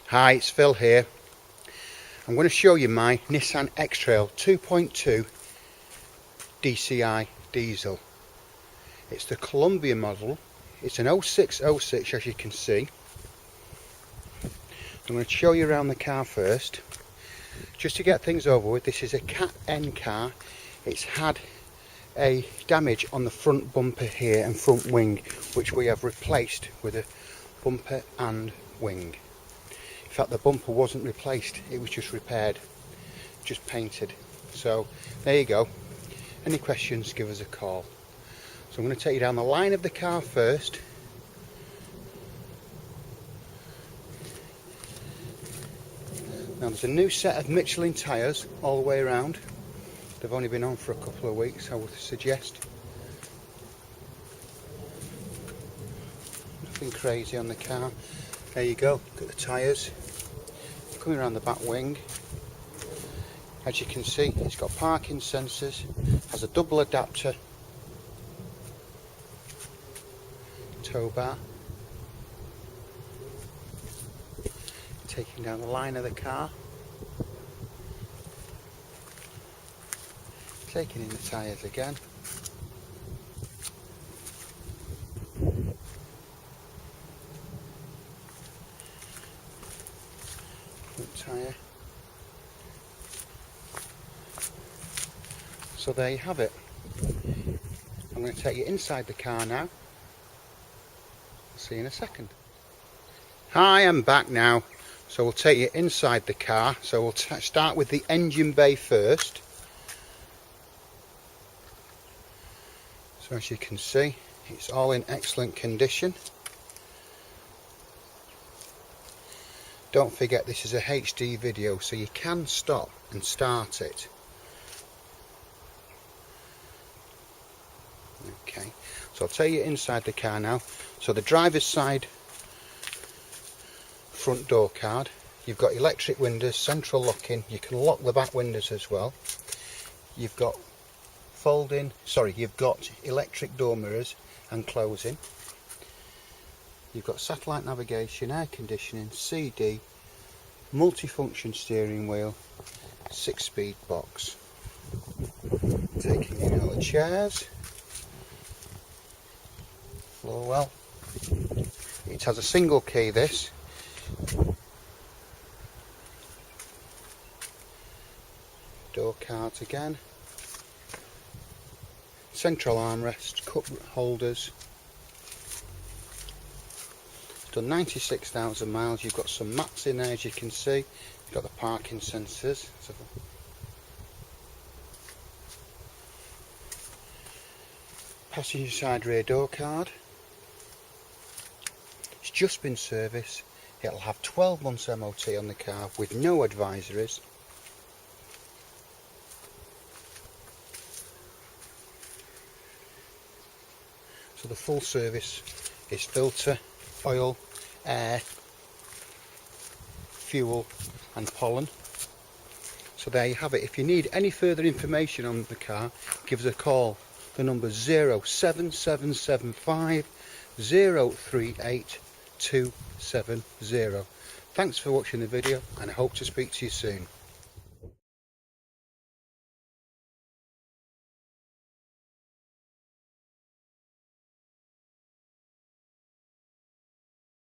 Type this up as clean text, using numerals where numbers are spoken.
Hi, it's Phil here. I'm going to show you my Nissan XTRAIL 2.2 Dci diesel. It's the Columbia model. It's an 0606 as you can see. I'm going to show you around the car first. Just to get things over with, this is a Cat N car. It's had a damage on the front bumper here and front wing, which we have replaced with a bumper and wing. In fact, the bumper wasn't replaced, it was just repaired, just painted. So there you go. Any questions, give us a call. So I'm going to take you down the line of the car first. Now there's a new set of Michelin tyres all the way around. They've only been on for a couple of weeks, I would suggest. Nothing crazy on the car. There you go, look at the tyres. Coming around the back wing. As you can see, it's got parking sensors, has a double adapter, tow bar. Taking down the line of the car. Taking in the tyres again. Front tyre. So there you have it. I'm going to take you inside the car now. I'll see you in a second. Hi, I'm back now. So we'll take you inside the car. So we'll start with the engine bay first. So as you can see, it's all in excellent condition. Don't forget, this is a HD video, so you can stop and start it. Okay, so I'll take you inside the car now. So the driver's side front door card, you've got electric windows, central locking, you can lock the back windows as well. You've got you've got electric door mirrors and closing. You've got satellite navigation, air conditioning, CD, multifunction steering wheel, 6-speed box. Taking in all the chairs. Floor well. It has a single key, this. Door cards again. Central armrest, cup holders. It's done 96,000 miles. You've got some mats in there, as you can see. You've got the parking sensors. Passenger side rear door card. It's just been serviced. It'll have 12 months MOT on the car with no advisories. So the full service is filter, oil, air, fuel and pollen. So there you have it. If you need any further information on the car, give us a call. The number is 07775 038 270. Thanks for watching the video and I hope to speak to you soon.